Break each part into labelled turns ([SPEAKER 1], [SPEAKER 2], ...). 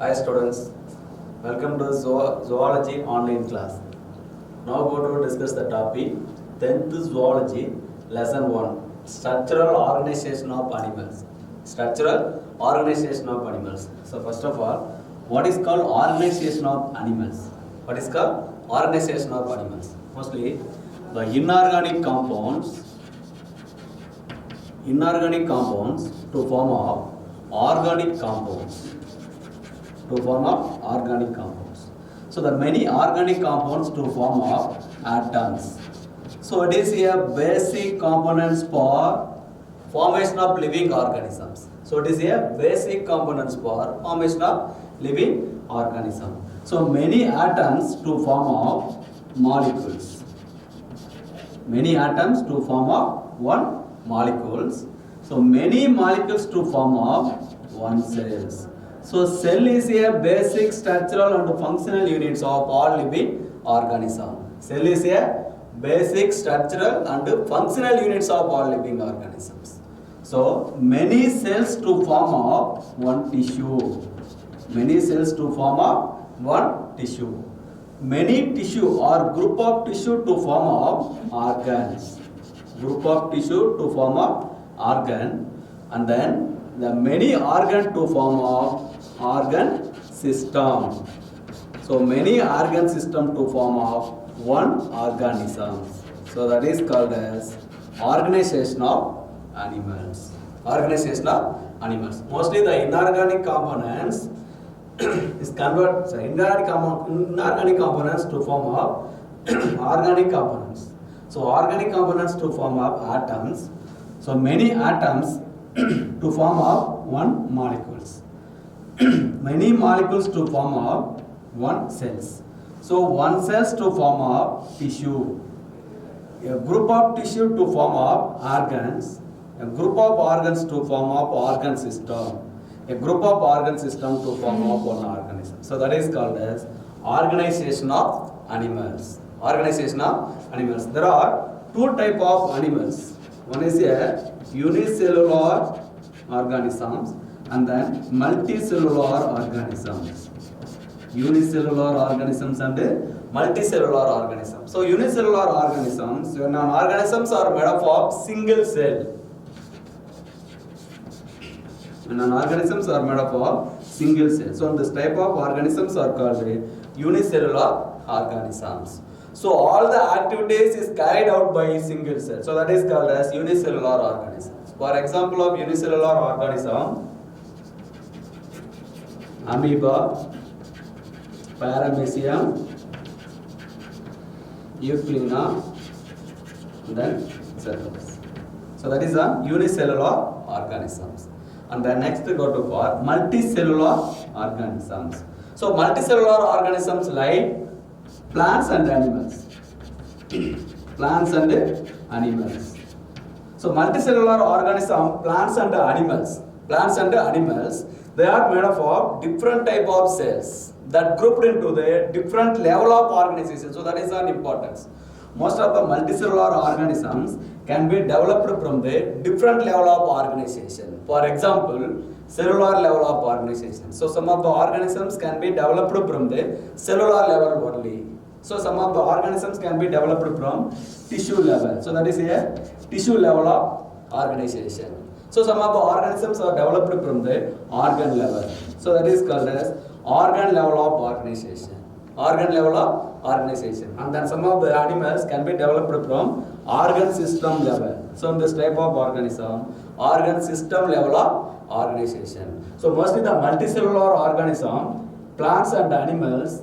[SPEAKER 1] Hi students, welcome to Zoology online class. Now going to discuss the topic 10th Zoology Lesson 1 Structural Organization of Animals. Structural Organization of Animals. So first of all, what is called organization of animals? What is called organization of animals? Mostly the inorganic compounds to form of organic compounds. So the many organic compounds to form of atoms. So it is a basic components for formation of living organisms. So it is a basic components for formation of living organism. So many atoms to form of molecules. Many atoms to form of one molecules. So many molecules to form of one cells. So cell is a basic structural and functional units of all living organisms. Cell is a basic structural and functional units of all living organisms. So many cells to form of one tissue. Many cells to form of one tissue. Many tissue or group of tissue to form of organs. Group of tissue to form of organ, and then the many organ to form of organ system. So many organ system to form of one organism. So that is called as organization of animals. Organization of animals. Mostly the inorganic components is inorganic components to form of organic components. So organic components to form of atoms. So many atoms to form of one molecules. Many molecules to form of one cells. So one cells to form of tissue. A group of tissue to form of organs. A group of organs to form of organ system. A group of organ system to form of one organism. So that is called as organization of animals. Organization of animals. There are two type of animals. One is a unicellular organisms and then multicellular organisms. Unicellular organisms and multicellular organisms. So unicellular organisms, when organisms are made up of single cell. When organisms are made up of single cell. So this type of organisms are called unicellular organisms. So all the activities is carried out by single cell. So that is called as unicellular organisms. For example of unicellular organism, amoeba, paramecium, euglena, then cells. So that is a unicellular organisms. And then next we go to for multicellular organisms. So multicellular organisms like plants and animals. Plants and animals. So multicellular organism, plants and animals. Plants and animals, they are made up of different type of cells that grouped into the different level of organization. So that is an importance. Most of the multicellular organisms can be developed from the different level of organization. For example, cellular level of organization. So some of the organisms can be developed from the cellular level only. So some of the organisms can be developed from tissue level. So that is a tissue level of organization. So some of the organisms are developed from the organ level. So that is called as organ level of organization. Organ level of organization. And then some of the animals can be developed from organ system level. So in this type of organism, organ system level of organization. So mostly the multicellular organism, plants and animals,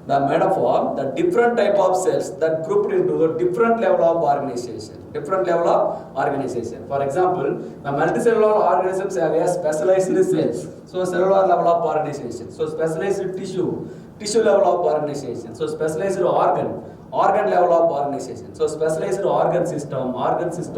[SPEAKER 1] they are made up of the different type of cells that grouped into the different level of organization. Different level of organization. For example, the multicellular organisms have a specialized cells. So cellular level of organization. So specialized tissue level of organization. So specialized organ level of organization. So specialized organ system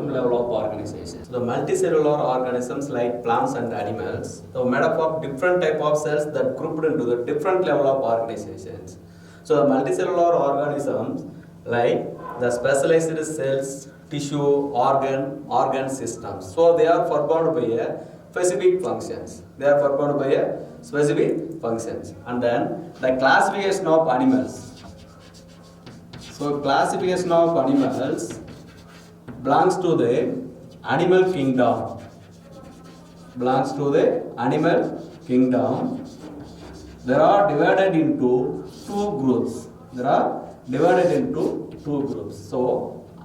[SPEAKER 1] level of organization. So the multicellular organisms like plants and animals, they are made up of different type of cells that grouped into the different level of organizations. So the multicellular organisms like the specialized cells, tissue, organ systems. So they are performed by a specific functions. They are performed by a specific functions. And then the classification of animals. So classification of animals belongs to the animal kingdom. Belongs to the animal kingdom. There are divided into two groups. So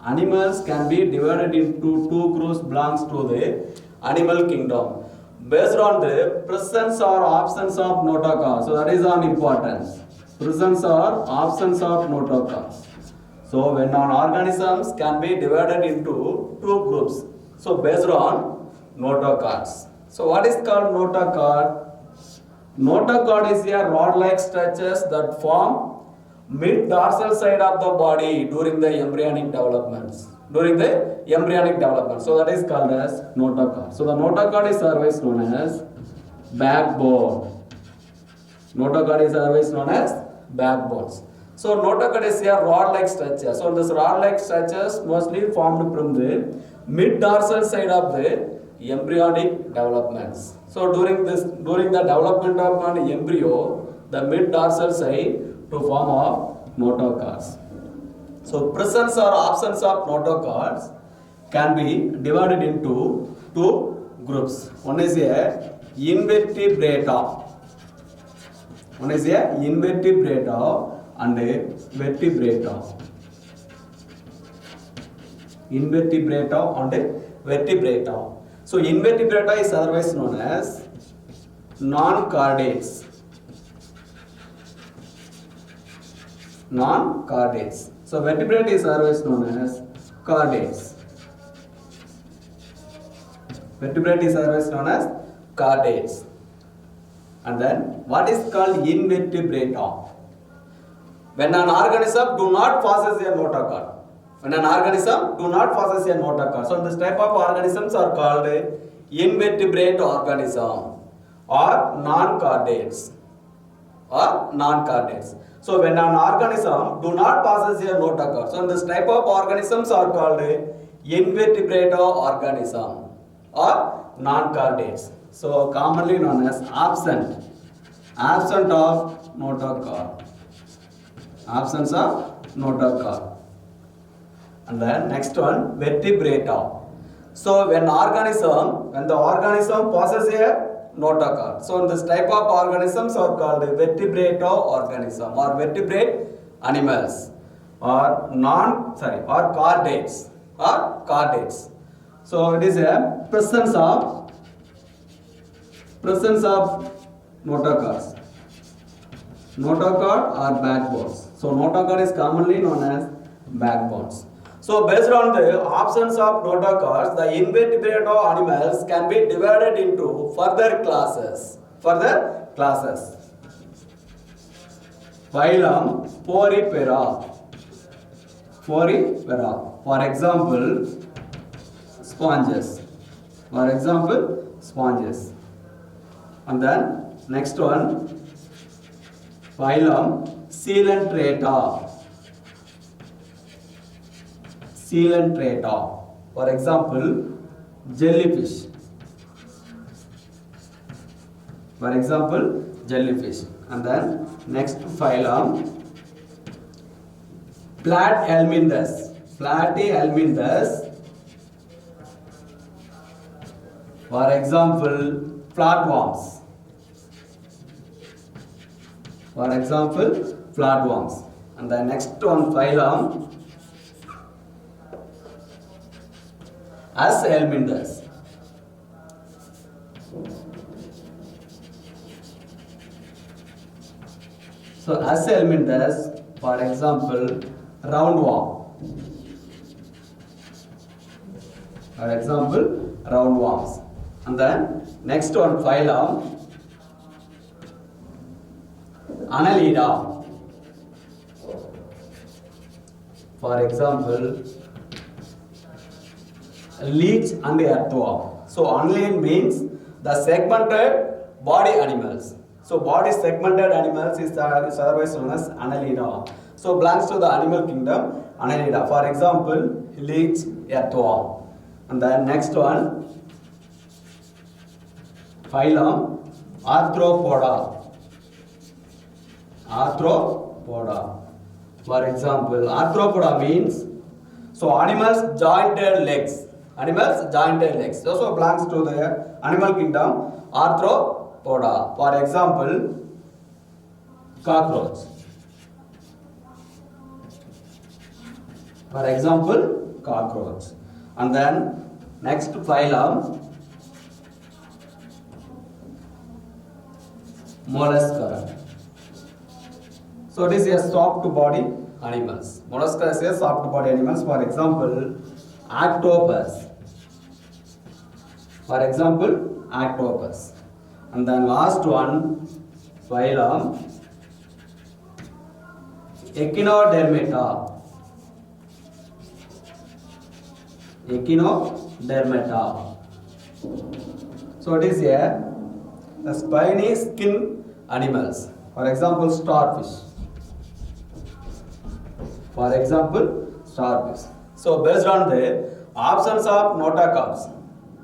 [SPEAKER 1] animals can be divided into two groups belongs to the animal kingdom based on the presence or absence of notochord. So that is on importance. Presence or absence of notochord. So when organisms can be divided into two groups. So based on notochords. So what is called notochord? Notochord is a rod-like structures that form mid-dorsal side of the body during the embryonic development. So that is called as notochord. So the notochord is otherwise known as backbone. So notochord is a rod-like structure. So this rod-like structures mostly formed from the mid-dorsal side of the embryonic developments. So during the development of an embryo, the mid-dorsal side to form of notochords. So presence or absence of notochords can be divided into two groups. One is a invertebrata. And a vertebrata. Invertebrata and a vertebrata. So invertebrata is otherwise known as non-chordates. So vertebrate is otherwise known as chordates. And then what is called invertebrata? When an organism do not possess a notochord. So this type of organisms are called invertebrate organism or non-chordates. So when an organism do not possess a notochord, so this type of organisms are called invertebrate organism or non-chordates. So commonly known as absent of notochord. And then next one, vertebrata. So when the organism possesses a notochord. So this type of organisms are called vertebrate organism or vertebrate animals or chordates. So it is a presence of notochords. Notochord or backbones. So notochord is commonly known as backbones. So based on the absence of notochords, the invertebrate animals can be divided into further classes. Phylum Porifera. For example, sponges. And then next one, phylum Coelenterata. For example, jellyfish. And then next phylum Platyhelminthes. For example, flatworms. And the next one phylum Aschelminthes. So Aschelminthes, for example, roundworm. Roundworms. And then next one phylum Annelida. For example, leech and earthworm. So annelid means the segmented body animals. So body segmented animals is otherwise known as Annelida. So belongs to the animal kingdom, Annelida. For example, leech, earthworm. And then next one, phylum Arthropoda. Arthropoda. For example, arthropoda means so animals jointed legs. Animals jointed legs. Also belongs to the animal kingdom. Arthropoda. For example, cockroach. For example, cockroach. And then next phylum, mollusca. So it is a soft body animals. Mollusca is a soft body animals. For example, octopus. For example, octopus. And then last one, phylum, Echinodermata. Echinodermata. So it is a spiny skin animals. For example, starfish. For example, starfish. So based on the options of notochords,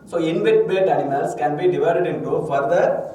[SPEAKER 1] so invertebrate animals can be divided into further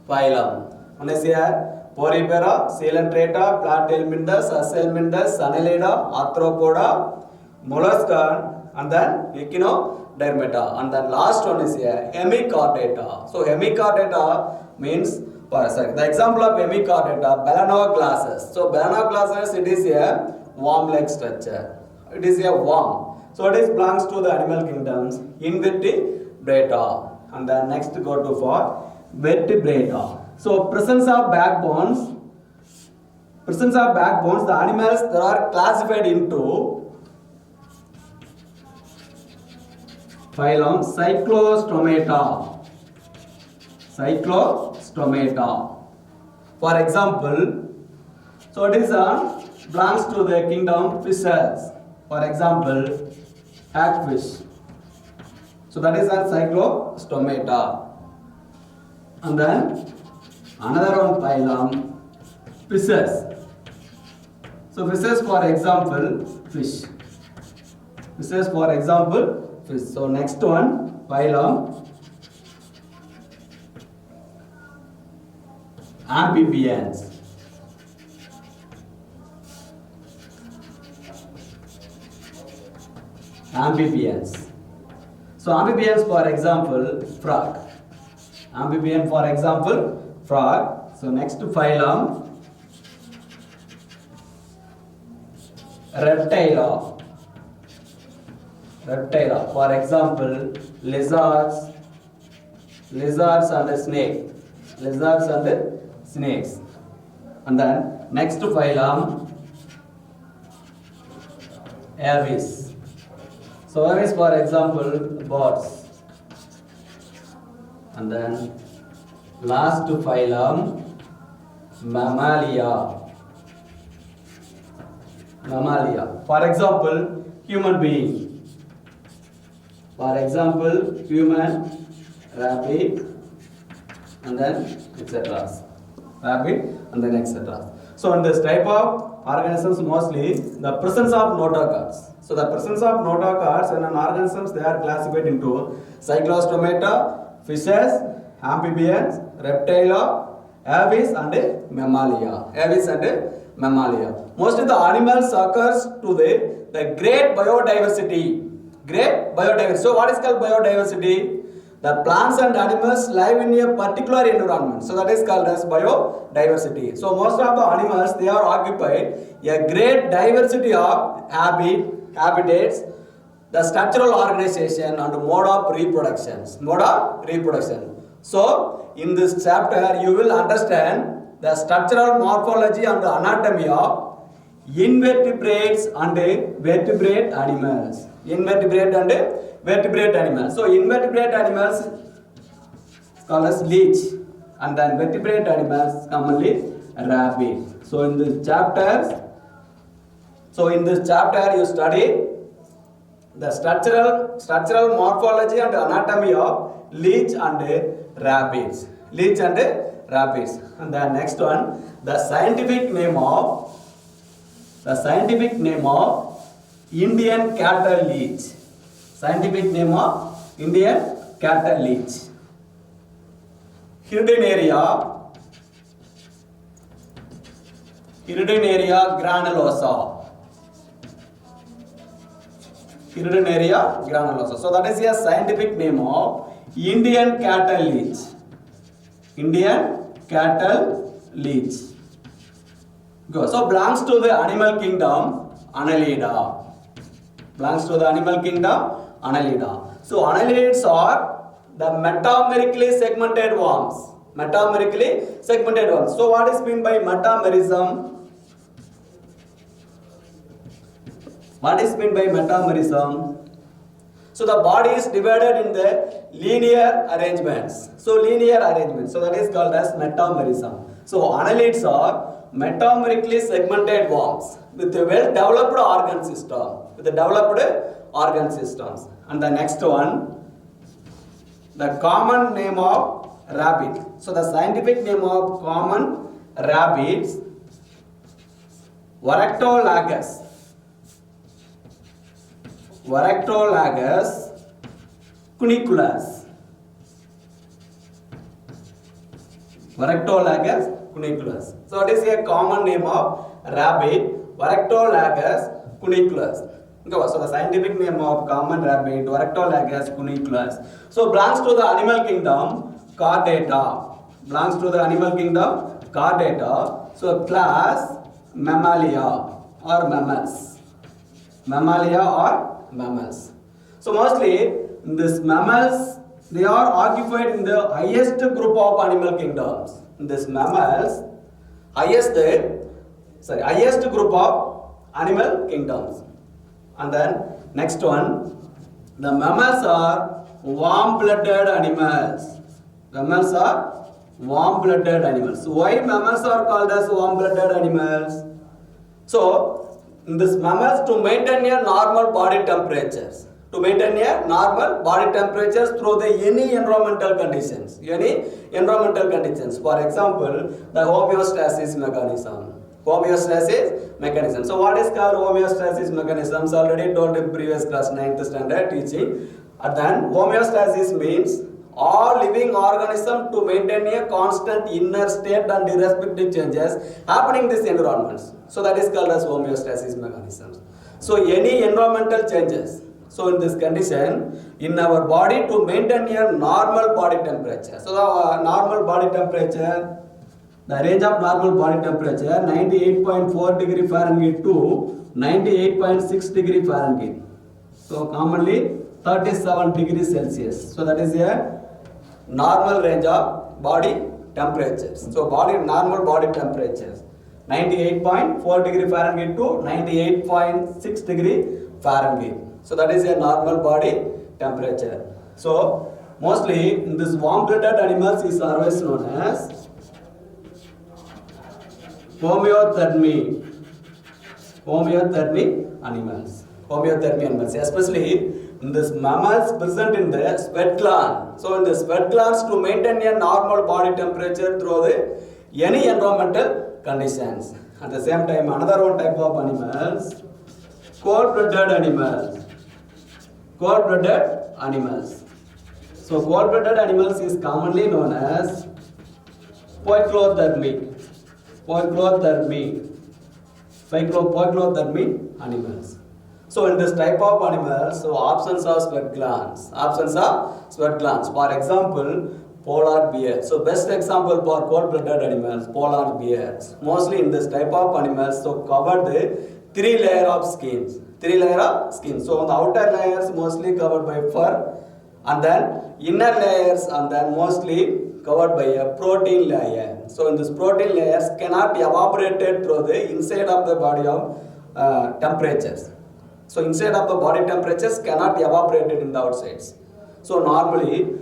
[SPEAKER 1] phylum. One is here Porifera, Coelenterata, Platyhelminthes, Achelminthes, Annelida, Arthropoda, Mollusca, and then Echinodermata. And then last one is here Hemichordata. So Hemichordata means the example of Hemichordata, Balanoglasses. So Balanoglasses, it is a worm-like structure. It is a worm. So it is belongs to the animal kingdoms, Invertebrata. And then next go to for Vertebrata. So presence of backbones. Presence of backbones, the animals that are classified into phylum Cyclostomata. Cyclostomata. For example, so it is belongs to the kingdom fishes. For example, hagfish. So that is a cyclostomata. And then another one phylum fishes. So fishes, for example, fish. Fishes, for example, fish. So next one, phylum amphibians. Amphibians. So amphibians, for example, frog. Amphibian, for example, frog. So next phylum Reptila. Reptila, for example, lizards. Lizards and snake. Lizards and snakes. And then next phylum Aves. So Aves, for example, birds. And then last phylum Mammalia. Mammalia. For example, human being. For example, human, rabbit, and then etc. Rabbit and then etc. So in this type of organisms, mostly the presence of notochords. So the presence of notochords in an organisms, they are classified into Cyclostomata, fishes, amphibians, reptila, aves and mammalia. Aves and mammalia. Most of the animals occurs to the great biodiversity. Great biodiversity. So what is called biodiversity? The plants and animals live in a particular environment. So that is called as biodiversity. So most of the animals, they are occupied a great diversity of habitats, the structural organization and mode of reproduction. Mode of reproduction. So in this chapter, you will understand the structural morphology and the anatomy of invertebrates and vertebrate animals. Invertebrate and vertebrate animals. So invertebrate animals is called as leech, and then vertebrate animals commonly rabbit. So in this chapter you study the structural morphology and anatomy of leech and rabbits. Leech and rabbits. And the next one, the scientific name of Indian cattle leech. Scientific name of Indian cattle leech. Hidden area Iridinaria granulosa. Iridinaria granulosa. So that is a scientific name of Indian cattle leech. Indian cattle leech. Go. So belongs to the animal kingdom Annelida. Belongs to the animal kingdom Annelida. So annelids are the metamerically segmented worms. Metamerically segmented worms. So what is meant by metamerism? What is meant by metamerism? So the body is divided in the linear arrangements. So linear arrangements. So that is called as metamerism. So annelids are metamerically segmented worms with a well-developed organ system. With a developed organ systems. And the next one, the common name of rabbit. So the scientific name of common rabbits, Varactolagus. Varactolagus cuniculus. Varactolagus cuniculus. So it is a common name of rabbit, Varactolagus cuniculus. So the scientific name of common rabbit, Varactolagus cuniculus. So belongs to the animal kingdom Chordata. Belongs to the animal kingdom Chordata. So class Mammalia or mammals. Mammalia or mammals. So mostly these mammals, they are occupied in the highest group of animal kingdoms. These mammals, highest group of animal kingdoms. And then next one, the mammals are warm-blooded animals. Mammals are warm-blooded animals. Why mammals are called as warm-blooded animals? So these mammals to maintain a normal body temperatures. To maintain a normal body temperatures through the any environmental conditions. Any environmental conditions. For example, the homeostasis mechanism. Homeostasis mechanism. So what is called homeostasis mechanisms? Already told in previous class 9th standard teaching. And then homeostasis means all living organisms to maintain a constant inner state and irrespective changes happening in these environments. So that is called as homeostasis mechanisms. So any environmental changes. So in this condition, in our body to maintain a normal body temperature. So the normal body temperature, the range of normal body temperature 98.4 degree Fahrenheit to 98.6 degree Fahrenheit. So commonly 37 degrees Celsius. So that is a normal range of body temperatures. So normal body temperatures 98.4 degree Fahrenheit to 98.6 degree Fahrenheit. So that is a normal body temperature. So mostly in this warm-blooded animals is always known as homeothermy animals. Homeothermy animals, especially in this mammals present in the sweat gland. So in the sweat glands to maintain a normal body temperature through the any environmental conditions. At the same time, another one type of animals, cold-blooded animals. Cold-blooded animals. So cold-blooded animals is commonly known as poikilothermy. Poikilothermy animals. So in this type of animals, so absence of sweat glands. For example, polar bear. So best example for cold-blooded animals, polar bears. Mostly in this type of animals, so covered the 3 layer of skins. So the outer layers mostly covered by fur, and then inner layers and then mostly covered by a protein layer. So in this protein layers cannot be evaporated through the inside of the body of temperatures. So inside of the body temperatures cannot be evaporated in the outsides. So normally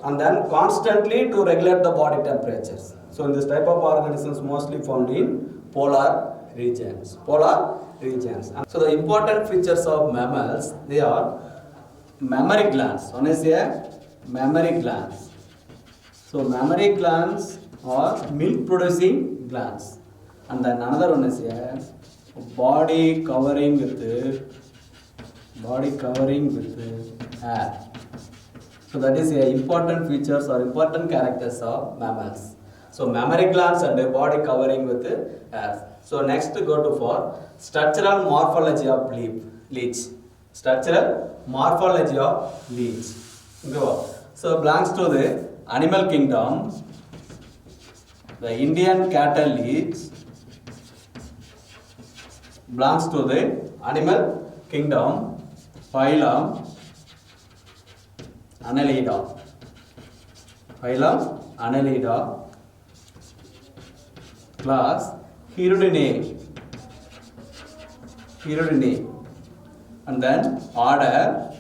[SPEAKER 1] and then constantly to regulate the body temperatures. So in this type of organisms mostly found in polar regions. So the important features of mammals, they are mammary glands. One is a mammary glands. So mammary glands are milk producing glands. And then another one is a body covering with hair. So that is a important features or important characters of mammals. So mammary glands and body covering with hair. So next go to for structural morphology of leech. Structural morphology of leech. Go. So belongs to the animal kingdom. The Indian cattle leech belongs to the animal kingdom, phylum Annelida. Phylum Annelida, class Hirudinae, and then order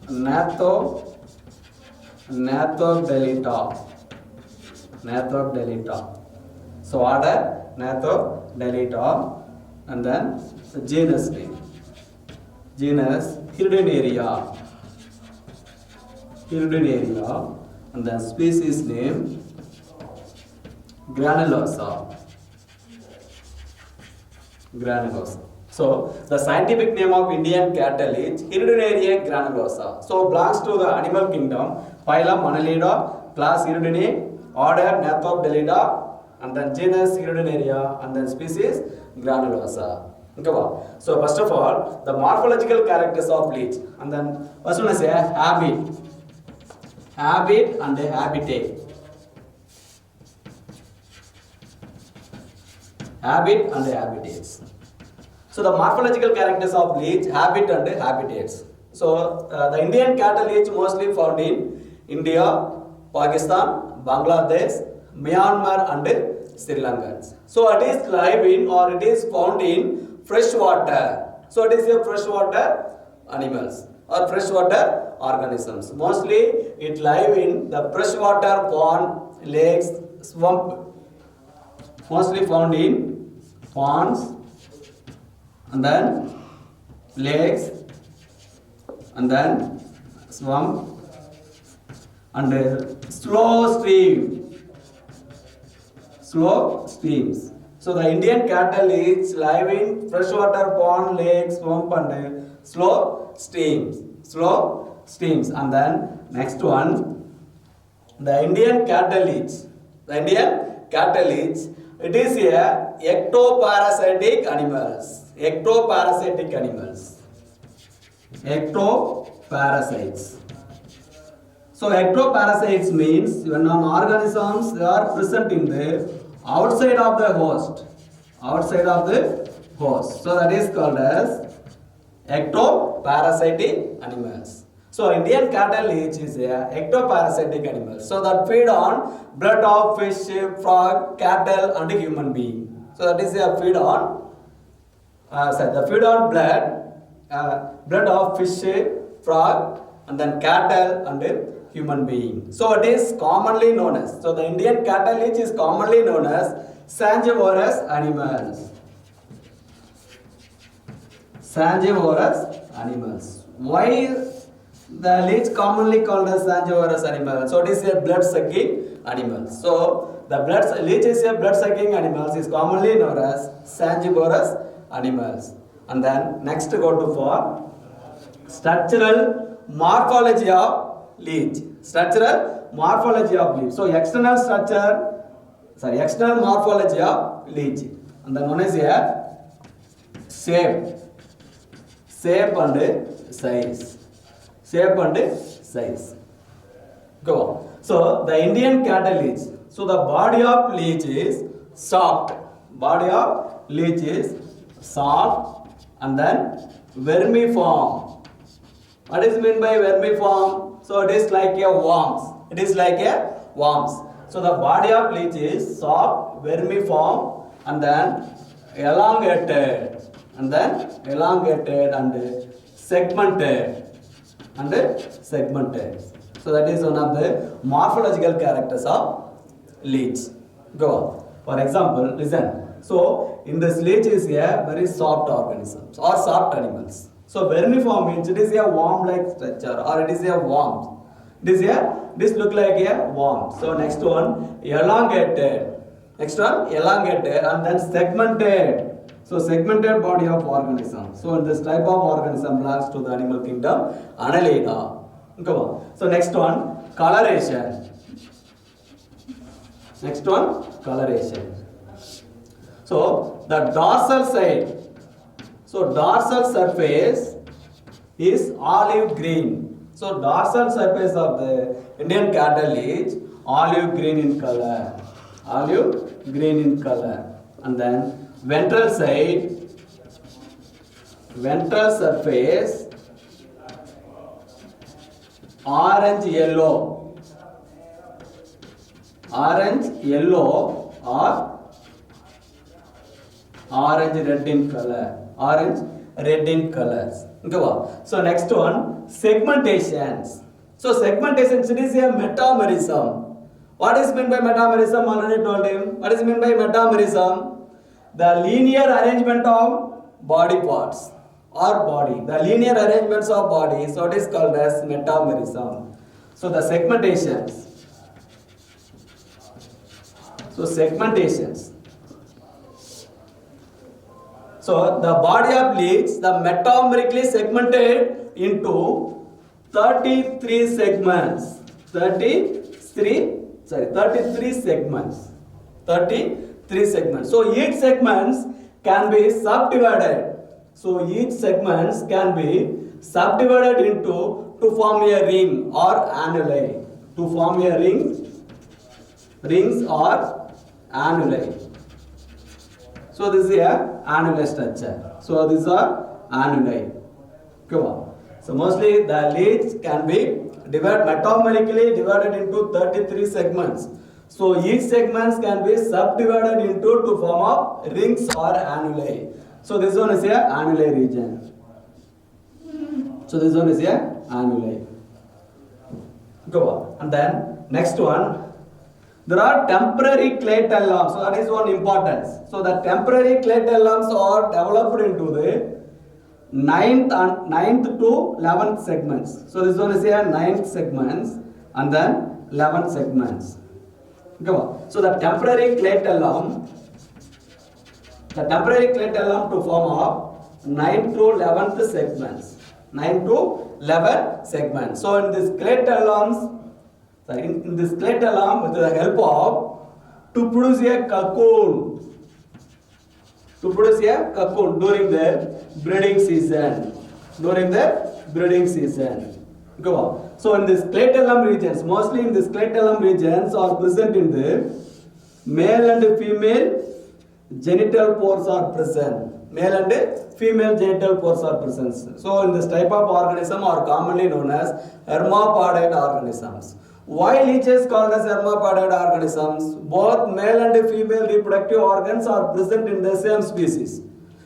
[SPEAKER 1] Gnathodelita. So order Gnathodelita, and then the genus name. Genus Hirudinaria, and then species name Granulosa. So the scientific name of Indian cattle is Hirudinaria granulosa. So belongs to the animal kingdom, phylum Annelida, class Hirudinae, order Gnathodelida, and then genus Hirudinaria, and then species Granulosa. Okay, so first of all, the morphological characters of leech, and then first one is a habit and a habitat. Habit and habitats. So the morphological characters of leech, habit and habitats. So the Indian cattle leech mostly found in India, Pakistan, Bangladesh, Myanmar and Sri Lanka. So it is live in, or it is found in fresh water. So it is a freshwater animals or freshwater organisms. Mostly it live in the freshwater pond, lakes, swamp. Mostly found in ponds, and then lakes, and then swamp, and slow streams. So the Indian cattle is live in freshwater pond, lake, swamp, and slow streams. And then next one, the Indian cattle is. It is a ectoparasitic animals. Ectoparasites. So ectoparasites means when organisms they are present in the outside of the host. So that is called as ectoparasitic animals. So Indian cattle leech is a ectoparasitic animal. So that feed on blood of fish, frog, cattle and human being. So that is a feed on blood of fish, frog, and then cattle and human being. So it is commonly known as. So the Indian cattle leech is commonly known as sangivorous animals. Why the leech commonly called as sangivorous animal? So it is a blood-sucking animal. So the leech is a blood-sucking animal, is commonly known as sangivorous animals. And then next go to for structural morphology of leech. So external morphology of leech. And then one is here shape and size. Go on. So the Indian cattle leech. So the body of leech is soft. And then vermiform. What is meant by vermiform? So it is like a worms. So the body of leech is soft, vermiform, and then elongated and segmented. So that is one of the morphological characters of leech. Go on. For example, listen. So in this leech is a very soft organisms or soft animals. So vermiform means it is a worm-like structure or it is a worm. This look like a worm. So next one elongated and then segmented. So segmented body of organism. So this type of organism belongs to the animal kingdom Annelida. Come on. So next one coloration. Next one, coloration. So the dorsal side. So dorsal surface is olive green. So dorsal surface of the Indian cattle is olive green in color. Olive green in color. And then ventral side, ventral surface orange yellow. Orange yellow or orange red in color. Orange red in colors. Okay, so next one, segmentations. So segmentations, it is a metamerism. What is meant by metamerism? Already told him. What is meant by metamerism? The linear arrangement of body parts or body. The linear arrangements of body. So it is called as metamerism. So the segmentations. So segmentations. So the body of leaves, the metamerically segmented into 33 segments. 33 segments. 33 segments. So each segments can be subdivided. So each segments can be subdivided into to form a ring or annuli. To form a rings or annuli. So this is a annular structure. So these are annuli. Come on. So mostly the leaves can be metamerically divided into 33 segments. So each segments can be subdivided into to form of rings or annuli. So this one is a annuli region. So this one is a annuli. Go on. And then next one. There are temporary clayton lumps. So that is one importance. So the temporary clayton lumps are developed into the 9th to 11th segments. So this one is a 9th segments and then 11th segments. Go on. So the temporary clayton lump to form of 9th to 11th segments. 9 to 11 segments. So in this clayton lumps, in this clayton lump, with the help of to produce a cocoon. To produce a cocoon during the breeding season. During the breeding season. Go on. So in this clayton lump regions, mostly in this clayton lump regions are present in the male and female genital pores are present. Male and female genital pores are present. So in this type of organism are commonly known as hermaphrodite organisms. Why leeches called as hermaphrodite organisms? Both male and female reproductive organs are present in the same species.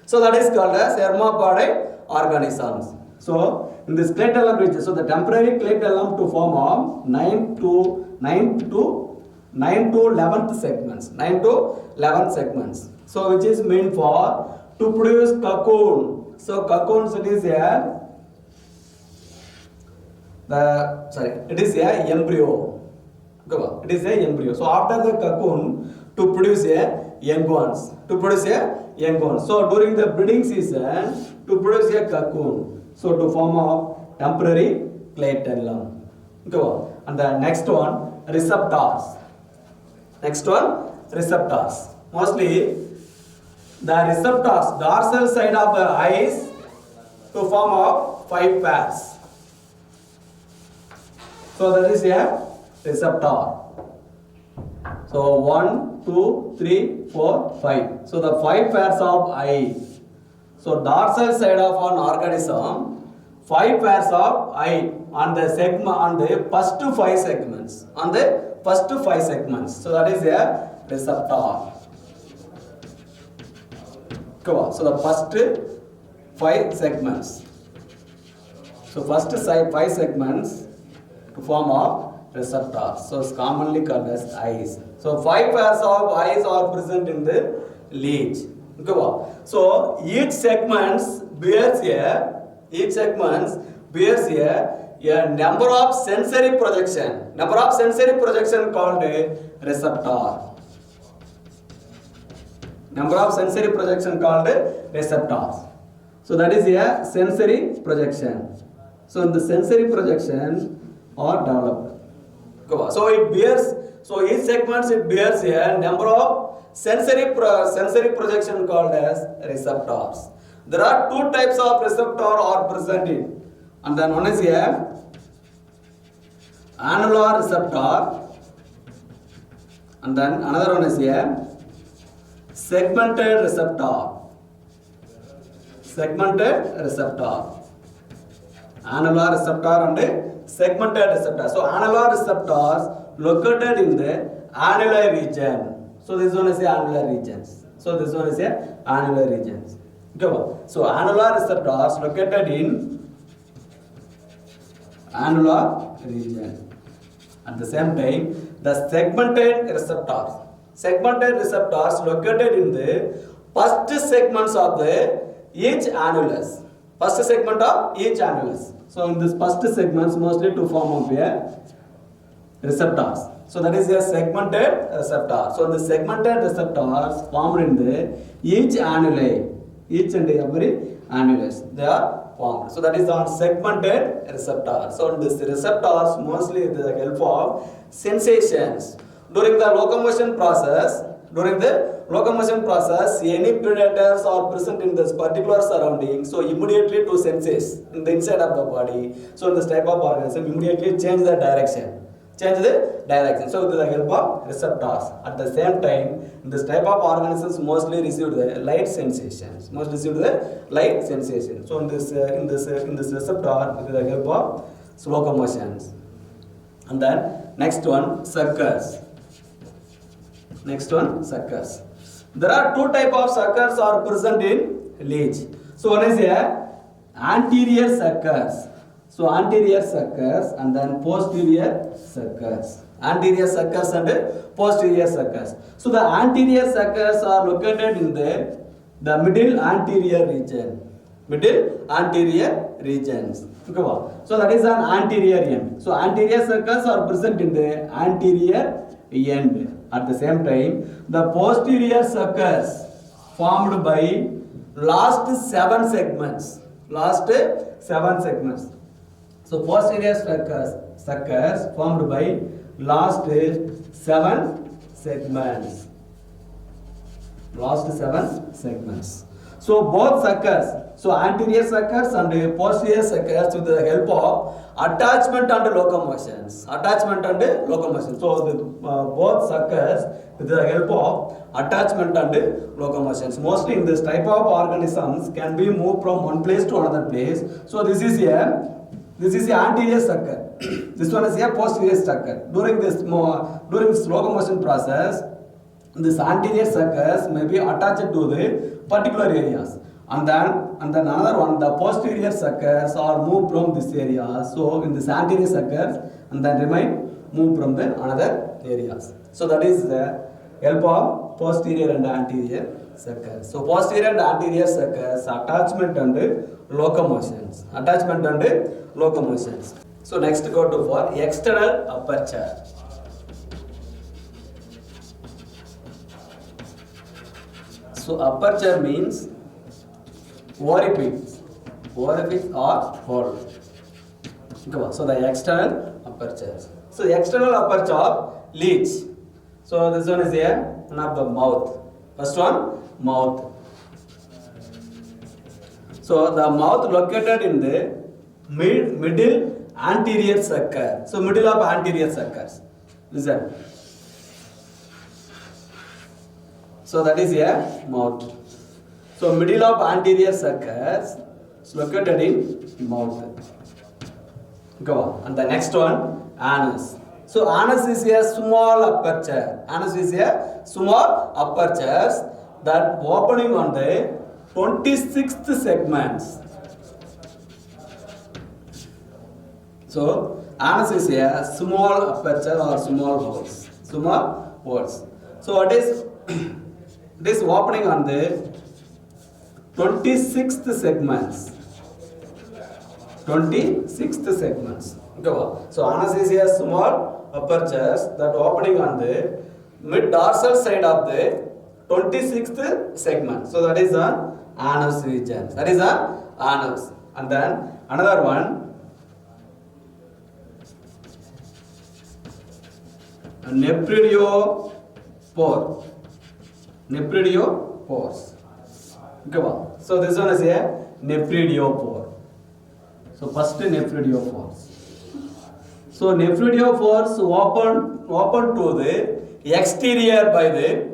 [SPEAKER 1] So that is called as hermaphrodite organisms. So in this clayton lump region, so the temporary clayton lump to form of 9 to 11th segments. 9 to 11th segments. So which is meant for to produce cocoon. So cocoons it is a it is a embryo. It is a embryo. So after the cocoon to produce a young ones. To produce a young ones. So during the breeding season to produce a cocoon. So to form a temporary clayton lump. And the next one, receptors. Next one, receptors. Mostly the receptors, dorsal side of the eyes to form of 5 pairs. So that is a receptor. So 1, 2, 3, 4, 5. So the 5 pairs of eye. So dorsal side of an organism, 5 pairs of eye on the segment on the first 5 segments. On the first 5 segments. So that is a receptor. So the first 5 segments. So first 5 segments to form of receptors. So it's commonly called as eyes. So 5 pairs of eyes are present in the leech. So each segments bears a number of sensory projection. Number of sensory projection called a receptor. Number of sensory projection called receptors. So that is a sensory projection. So the sensory projection are developed. So it bears So each segment it bears a number of sensory projection called as receptors. There are two types of receptor are present in, and then one is a annular receptor, and then another one is a segmented receptor. Segmented receptor. Annular receptor and segmented receptor. So annular receptors located in the annular region. So this one is the annular regions. So this one is the annular regions. Okay. So annular receptors located in annular region. At the same time, the segmented receptors. Segmented receptors located in the first segments of the each annulus. First segment of each annulus. So in this first segments mostly to form of a receptors. So that is a segmented receptor. So the segmented receptors formed in the each annuli. Each and every annulus they are formed. So that is on segmented receptor. So this receptors mostly with the help of sensations. During the locomotion process, any predators are present in this particular surrounding, so immediately to senses in the inside of the body. So in this type of organism, immediately change the direction. So with the help of receptors. At the same time, this type of organisms mostly receive the light sensations. So in this receptor, with the help of locomotions. And then next one, suckers. There are two types of suckers are present in leech. So one is a anterior suckers. So anterior suckers and then posterior suckers. Anterior suckers and posterior suckers. So the anterior suckers are located in the middle anterior region. So that is an anterior end. So anterior suckers are present in the anterior end. At the same time, the posterior suckers formed by last 7 segments. So posterior suckers formed by last 7 segments. So both suckers, so anterior suckers and posterior suckers with the help of attachment and locomotions. So both suckers with the help of attachment and locomotions. Mostly in this type of organisms can be moved from one place to another place. So this is the anterior sucker. This one is a posterior sucker. During this locomotion process, this anterior suckers may be attached to the particular areas. And then another one, the posterior suckers are moved from this area. So in this anterior suckers and then remain moved from the another areas. So that is the help of posterior and anterior suckers. So posterior and anterior suckers, attachment and locomotions. So next go to for external aperture. So aperture means orifice or hole. So the external aperture. So the external aperture of leech. So this one is here, one of the mouth. First one, mouth. So the mouth located in the middle anterior sucker. So middle of anterior suckers. Listen. So that is a mouth. So middle of anterior suckers is located in mouth. Go on. And the next one, anus. So anus is a small aperture. That opening on the 26th segments. So anus is a small aperture or small holes. So it is this opening on the 26th segments. So anus is a small apertures that opening on the mid dorsal side of the 26th segment. So that is an anus region. And then another one, Nephriospore. Nephriospores. Okay, so this one is a nephridiospore. So first nephridiospores. So nephridiospores open to the exterior by the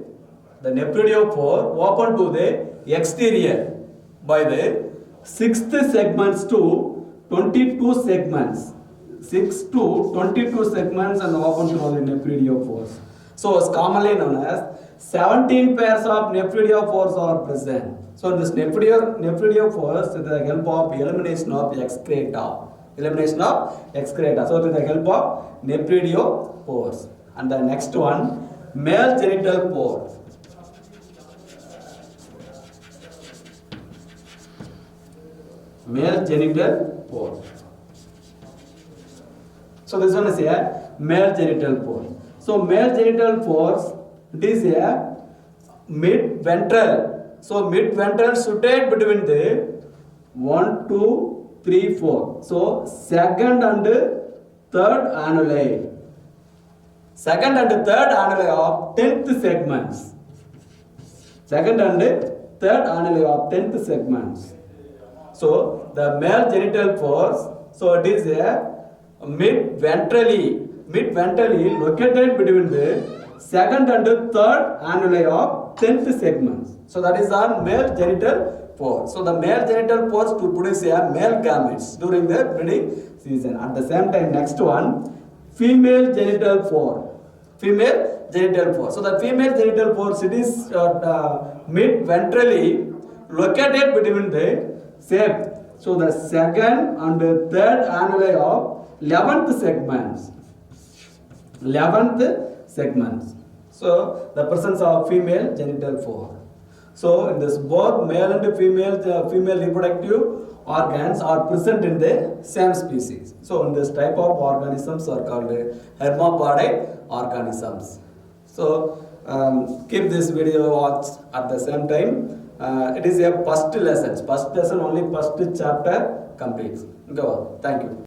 [SPEAKER 1] nephridiospore open to the exterior by the sixth segments to 22 segments. 6 to 22 segments and open to the nephridiospores. So it's commonly known as 17 pairs of nephridiospores are present. So in this nephridiospores, with the help of elimination of excreta. So with the help of nephridiospores. And the next one, male genital pore. Male genital pore. So this one is a male genital pore. So male genital pores, it is a mid-ventral. So mid-ventral situated between the 1, 2, 3, 4. So second and third annuli. Second and third annuli of 10th segments. Second and third annuli of 10th segments. So the male genital pores, so it is a mid-ventrally located between the second and third annuli of 10th segments. So that is our male genital pore. So the male genital pores to produce a male gametes during the breeding season. At the same time, next one, female genital pore. Female genital pore. So the female genital pores, it is mid-ventrally located between the shape. So the second and third annuli of 11th segments. 11th segments. So the presence of female genital pore. So in this both male and female reproductive organs are present in the same species. So in this type of organisms are called hermaphrodite organisms. So keep this video watch at the same time. It is a first lesson. First lesson only first chapter completes. Go on. Thank you.